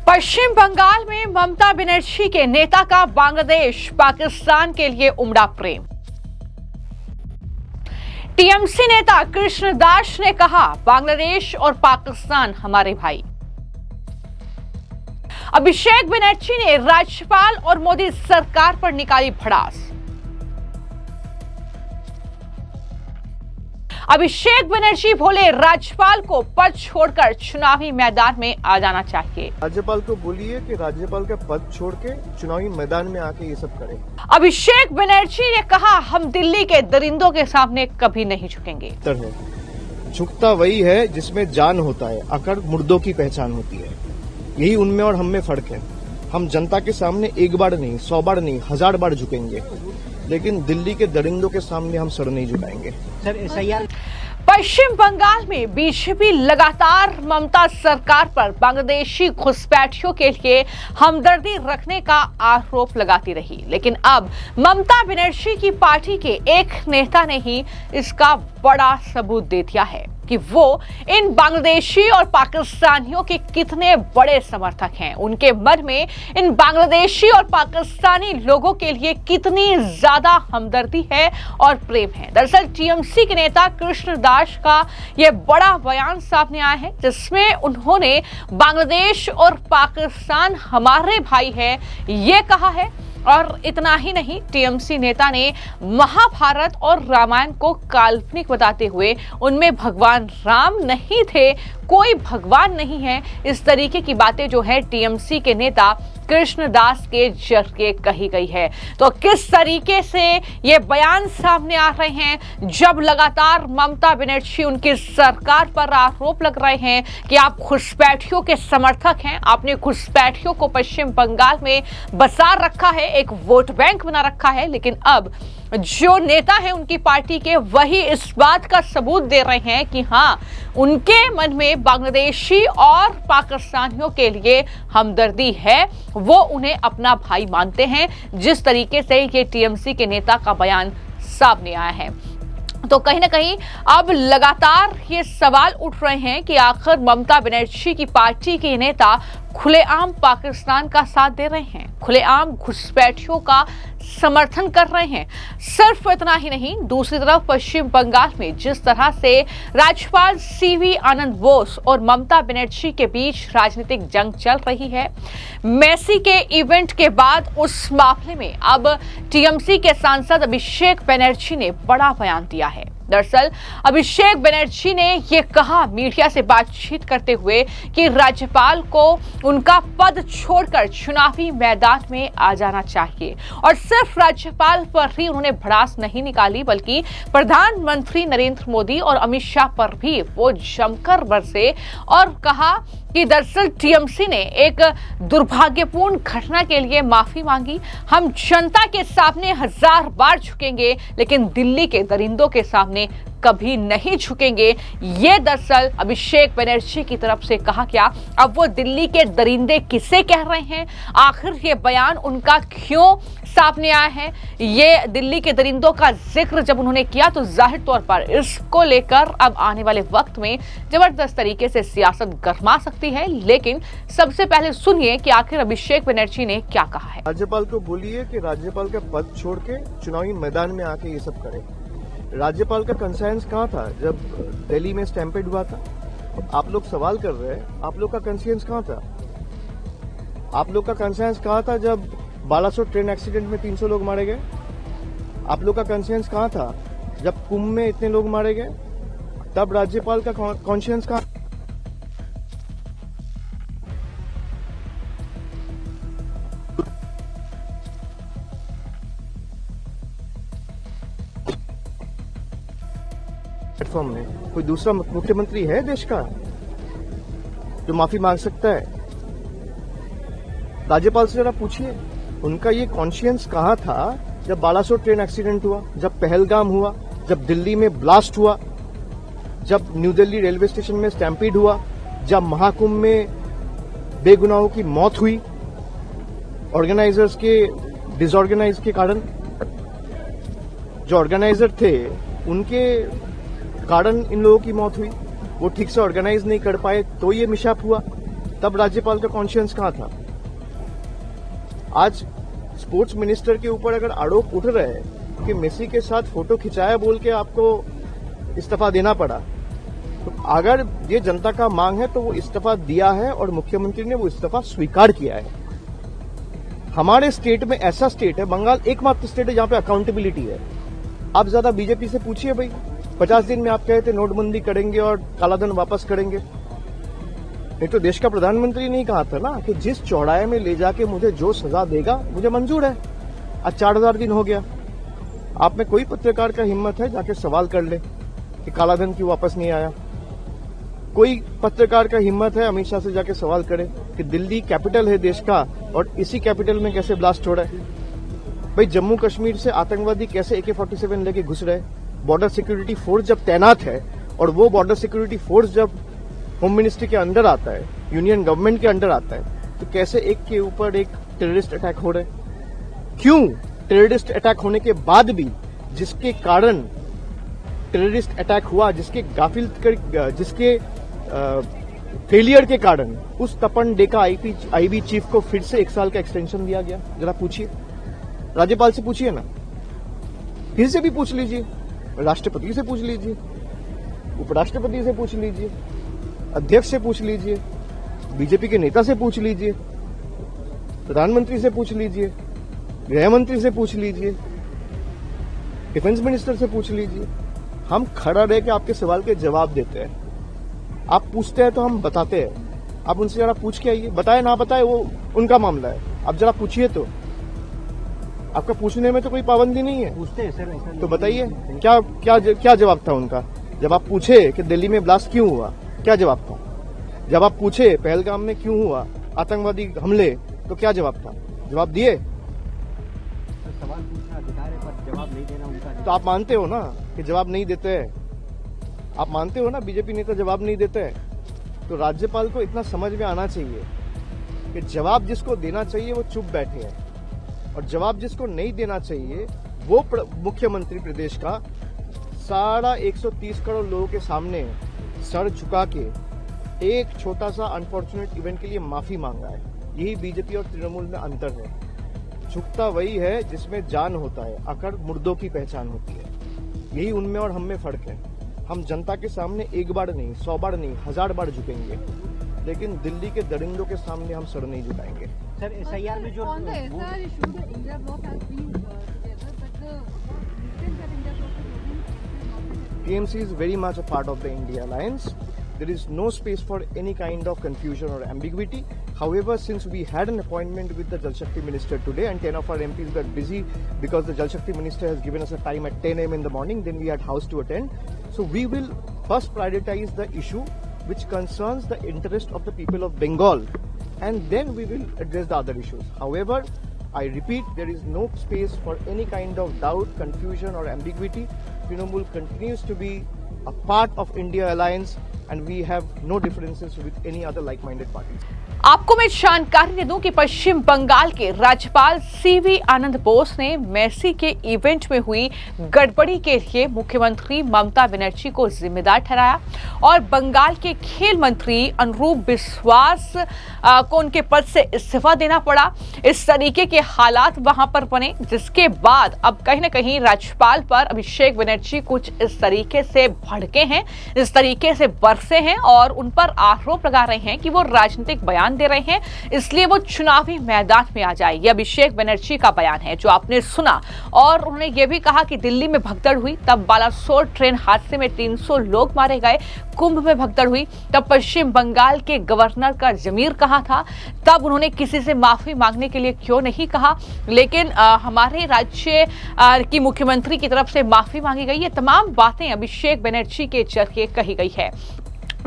पश्चिम बंगाल में ममता बनर्जी के नेता का बांग्लादेश पाकिस्तान के लिए उमड़ा प्रेम। टीएमसी नेता कृष्णदास ने कहा, बांग्लादेश और पाकिस्तान हमारे भाई। अभिषेक बनर्जी ने राज्यपाल और मोदी सरकार पर निकाली भड़ास। अभिषेक बनर्जी बोले, राज्यपाल को पद छोड़कर चुनावी मैदान में आ जाना चाहिए। राज्यपाल को बोलिए कि राज्यपाल का पद छोड़ के चुनावी मैदान में आके ये सब करे। अभिषेक बनर्जी ने कहा, हम दिल्ली के दरिंदों के सामने कभी नहीं झुकेंगे। झुकता वही है जिसमें जान होता है, अकड़ मुर्दों की पहचान होती है। यही उनमें और हम में फर्क है। हम जनता के सामने एक बार नहीं, 100 बार नहीं, 1000 बार झुकेंगे, लेकिन दिल्ली के दरिंदों के सामने हम सर नहीं झुकाएंगे। पश्चिम बंगाल में बीजेपी लगातार ममता सरकार पर बांग्लादेशी घुसपैठियों के लिए हमदर्दी रखने का आरोप लगाती रही, लेकिन अब ममता बनर्जी की पार्टी के एक नेता ने ही इसका बड़ा सबूत दे दिया है कि वो इन बांग्लादेशी और पाकिस्तानियों के कितने बड़े समर्थक हैं। उनके मन में इन बांग्लादेशी और पाकिस्तानी लोगों के लिए कितनी ज्यादा हमदर्दी है और प्रेम है। दरअसल टीएमसी के नेता कृष्णदास का यह बड़ा बयान सामने आया है, जिसमें उन्होंने बांग्लादेश और पाकिस्तान हमारे भाई है ये कहा है। और इतना ही नहीं, टीएमसी नेता ने महाभारत और रामायण को काल्पनिक बताते हुए उनमें भगवान राम नहीं थे, कोई भगवान नहीं है, इस तरीके की बातें जो है टीएमसी के नेता कृष्णदास के जरिए कही गई है। तो किस तरीके से ये बयान सामने आ रहे हैं, जब लगातार ममता बनर्जी उनकी सरकार पर आरोप लग रहे हैं कि आप घुसपैठियों के समर्थक हैं, आपने घुसपैठियों को पश्चिम बंगाल में बसा रखा है, एक वोट बैंक बना रखा है, लेकिन अब जो नेता है उनकी पार्टी के, वही इस बात का सबूत दे रहे हैं कि हाँ, उनके मन में बांग्लादेशी और पाकिस्तानियों के लिए हमदर्दी है, वो उन्हें अपना भाई मानते हैं। जिस तरीके से ये टीएमसी के नेता का बयान सामने आया है, तो कहीं ना कहीं अब लगातार ये सवाल उठ रहे हैं कि आखिर ममता बनर्जी की पार्टी के नेता खुलेआम पाकिस्तान का साथ दे रहे हैं, खुलेआम घुसपैठियों का समर्थन कर रहे हैं। सिर्फ इतना ही नहीं, दूसरी तरफ पश्चिम बंगाल में जिस तरह से राज्यपाल सीवी आनंद बोस और ममता बनर्जी के बीच राजनीतिक जंग चल रही है, मेसी के इवेंट के बाद उस मामले में अब टीएमसी के सांसद अभिषेक बनर्जी ने बड़ा बयान दिया है। दरअसल अभिषेक बनर्जी ने यह कहा मीडिया से बातचीत करते हुए कि राज्यपाल को उनका पद छोड़कर चुनावी मैदान में आ जाना चाहिए। और सिर्फ राज्यपाल पर ही उन्होंने भड़ास नहीं निकाली, बल्कि प्रधानमंत्री नरेंद्र मोदी और अमित शाह पर भी वो जमकर बरसे और कहा कि दरअसल टीएमसी ने एक दुर्भाग्यपूर्ण घटना के लिए माफी मांगी। हम जनता के सामने 1000 बार झुकेंगे, लेकिन दिल्ली के दरिंदों के सामने कभी नहीं झुकेंगे। ये दरअसल अभिषेक बनर्जी की तरफ से कहा गया। अब वो दिल्ली के दरिंदे किसे कह रहे हैं, आखिर ये बयान उनका क्यों सामने आया है, ये दिल्ली के दरिंदों का जिक्र जब उन्होंने किया, तो जाहिर तौर पर इसको लेकर अब आने वाले वक्त में जबरदस्त तरीके से सियासत गरमा सकती है। लेकिन सबसे पहले सुनिए कि आखिर अभिषेक बनर्जी ने क्या कहा है। राज्यपाल को बोलिए कि राज्यपाल का पद छोड़ के चुनावी मैदान में आके ये सब करे। राज्यपाल का कंसर्न्स कहाँ था जब दिल्ली में स्टैम्पेड हुआ था? आप लोग सवाल कर रहे हैं, आप लोग का कंसर्न्स कहाँ था? आप लोग का कंसर्न्स कहाँ था जब बालासोर ट्रेन एक्सीडेंट में 300 लोग मारे गए? आप लोग का कंसर्न्स कहाँ था जब कुंभ में इतने लोग मारे गए? तब राज्यपाल का कॉन्शियंस कहाँ? प्लेटफॉर्म में कोई दूसरा मुख्यमंत्री है देश का जो माफी मांग सकता है? राज्यपाल से जरा पूछिए, उनका ये कॉन्शियंस कहाँ था जब बालासोर ट्रेन एक्सीडेंट हुआ, जब पहलगाम हुआ, जब दिल्ली में ब्लास्ट हुआ, जब न्यू दिल्ली रेलवे स्टेशन में स्टैम्पीड हुआ, जब महाकुंभ में बेगुनाहों की मौत हुई ऑर्गेनाइजर्स के डिसऑर्गेनाइज के कारण। जो ऑर्गेनाइजर थे उनके कारण इन लोगों की मौत हुई, वो ठीक से ऑर्गेनाइज नहीं कर पाए तो ये मिशैप हुआ। तब राज्यपाल का कॉन्शियंस कहां था? आज स्पोर्ट्स मिनिस्टर के ऊपर अगर आरोप उठ रहे हैं कि मेसी के साथ फोटो खिंचाया बोल के आपको इस्तीफा देना पड़ा, तो अगर ये जनता का मांग है तो वो इस्तीफा दिया है और मुख्यमंत्री ने वो इस्तीफा स्वीकार किया है। हमारे स्टेट में ऐसा स्टेट है, बंगाल एकमात्र स्टेट है जहां पे अकाउंटेबिलिटी है। आप ज्यादा बीजेपी से पूछिए भाई, 50 दिन में आप कहे थे नोटबंदी करेंगे और कालाधन वापस करेंगे। नहीं तो देश का प्रधानमंत्री नहीं कहा था ना कि जिस चौड़ाई में ले जाके मुझे जो सजा देगा मुझे मंजूर है। आज 4000 दिन हो गया, आप में कोई पत्रकार का हिम्मत है जाके सवाल कर ले कि कालाधन क्यों वापस नहीं आया? कोई पत्रकार का हिम्मत है अमित शाह से जाके सवाल करे कि दिल्ली कैपिटल है देश का और इसी कैपिटल में कैसे ब्लास्ट हो रहा है? भाई जम्मू कश्मीर से आतंकवादी कैसे AK-47 लेके घुस रहे? बॉर्डर सिक्योरिटी फोर्स जब तैनात है और वो बॉर्डर सिक्योरिटी फोर्स जब होम मिनिस्ट्री के अंडर आता है, यूनियन गवर्नमेंट के अंडर आता है, तो कैसे एक के ऊपर एक टेररिस्ट अटैक हो रहे? क्यों टेररिस्ट अटैक होने के बाद भी जिसके कारण टेररिस्ट अटैक हुआ, जिसके फेलियर के कारण उस तपन डे का आईबी चीफ को फिर से 1 साल का एक्सटेंशन दिया गया? जरा पूछिए, राज्यपाल से पूछिए ना, किसी से भी पूछ लीजिए, राष्ट्रपति से पूछ लीजिए, उपराष्ट्रपति से पूछ लीजिए, अध्यक्ष से पूछ लीजिए, बीजेपी के नेता से पूछ लीजिए, प्रधानमंत्री से पूछ लीजिए, गृह मंत्री से पूछ लीजिए, डिफेंस मिनिस्टर से पूछ लीजिए। हम खड़ा रह के आपके सवाल के जवाब देते हैं। आप पूछते हैं तो हम बताते हैं। आप उनसे जरा पूछ के आइए, बताए ना बताए वो उनका मामला है, आप जरा पूछिए। तो आपका पूछने में तो कोई पाबंदी नहीं है। पूछते हैं सर, तो बताइए क्या जवाब था उनका? जब आप पूछे कि दिल्ली में ब्लास्ट क्यों हुआ, क्या जवाब था? जब आप पूछे पहलगाम में क्यों हुआ आतंकवादी हमले, तो क्या जवाब था? जवाब दिए? सवाल पूछना अधिकार है पर जवाब नहीं देना उनका। तो आप मानते हो ना कि जवाब नहीं देते हैं? आप मानते हो ना बीजेपी नेता जवाब नहीं देते हैं? तो राज्यपाल को इतना समझ में आना चाहिए कि जवाब जिसको देना चाहिए वो चुप बैठे हैं और जवाब जिसको नहीं देना चाहिए वो मुख्यमंत्री प्रदेश का सारा 130 करोड़ लोगों के सामने सर झुका के एक छोटा सा अनफॉर्चुनेट इवेंट के लिए माफी मांगा है। यही बीजेपी और तृणमूल में अंतर है। झुकता वही है जिसमें जान होता है, अकड़ मुर्दों की पहचान होती है। यही उनमें और हम में फर्क है। हम जनता के सामने 1 बार नहीं, 100 बार नहीं, 1000 बार झुकेंगे, लेकिन दिल्ली के दरिंदों के सामने हम सर नहीं झुकाएंगे। सर SIR में जो On the SIR issue, the India bloc has been together, but the recent that India bloc is holding. TMC is very much a part of the India alliance. There is no space for any kind of confusion or ambiguity. However, since we had an appointment with the Jal Shakti Minister today and 10 of our MPs were busy because the Jal Shakti Minister has given us a time at 10 a.m. in the morning, then we had house to attend. So we will first prioritize the issue which concerns the interest of the people of Bengal, and then we will address the other issues. However, I repeat, there is no space for any kind of doubt, confusion or ambiguity. Trinamool continues to be a part of India alliance and we have no differences with any other like-minded parties. आपको मैं जानकारी दे दूं कि पश्चिम बंगाल के राज्यपाल CV आनंद बोस ने Messi के event में हुई गड़बड़ी के लिए मुख्यमंत्री ममता बनर्जी को जिम्मेदार ठहराया और बंगाल के खेल मंत्री अनुरूप बिस्वास को उनके पद से इस्तीफा देना पड़ा। इस तरीके के हालात वहां पर बने, जिसके बाद अब कहीं न कहीं राज्यपाल पर अभिषेक बनर्जी कुछ इस तरीके से भड़के हैं, इस तरीके से बरसे हैं और उन पर आरोप लगा रहे हैं कि वो राजनीतिक बयान दे रहे हैं, इसलिए वो चुनावी मैदान में आ जाए। यह अभिषेक बनर्जी का बयान है जो आपने सुना। और उन्होंने यह भी कहा कि दिल्ली में भगदड़ हुई तब बालासोर ट्रेन हादसे में 300 लोग मारे गए, कुंभ में भगदड़ हुई तब पश्चिम बंगाल के गवर्नर का जमीर कहां था, तब उन्होंने किसी से माफी मांगने के लिए क्यों नहीं कहा, लेकिन हमारे राज्य की मुख्यमंत्री की तरफ से माफी मांगी गई। ये तमाम बातें अभिषेक बनर्जी के जरिए कही गई है।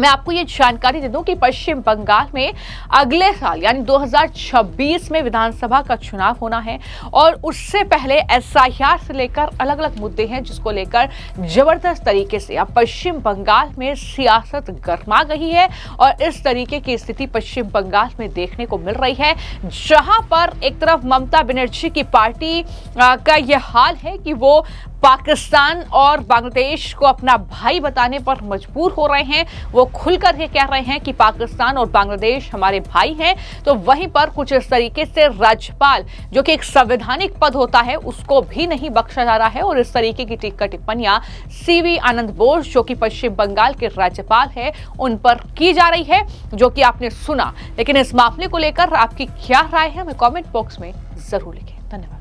मैं आपको ये जानकारी दे दूं कि पश्चिम बंगाल में अगले साल यानी 2026 में विधानसभा का चुनाव होना है और उससे पहले SIR से लेकर अलग अलग मुद्दे हैं जिसको लेकर जबरदस्त तरीके से अब पश्चिम बंगाल में सियासत गर्मा गई है और इस तरीके की स्थिति पश्चिम बंगाल में देखने को मिल रही है, जहां पर एक तरफ ममता बनर्जी की पार्टी का यह हाल है कि वो पाकिस्तान और बांग्लादेश को अपना भाई बताने पर मजबूर हो रहे हैं। वो खुलकर ये कह रहे हैं कि पाकिस्तान और बांग्लादेश हमारे भाई हैं। तो वहीं पर कुछ इस तरीके से राज्यपाल, जो कि एक संवैधानिक पद होता है, उसको भी नहीं बख्शा जा रहा है और इस तरीके की टिप्पणियां सीवी आनंद बोस, जो कि पश्चिम बंगाल के राज्यपाल है, उन पर की जा रही है, जो कि आपने सुना। लेकिन इस मामले को लेकर आपकी क्या राय है, हमें कमेंट बॉक्स में जरूर लिखें। धन्यवाद।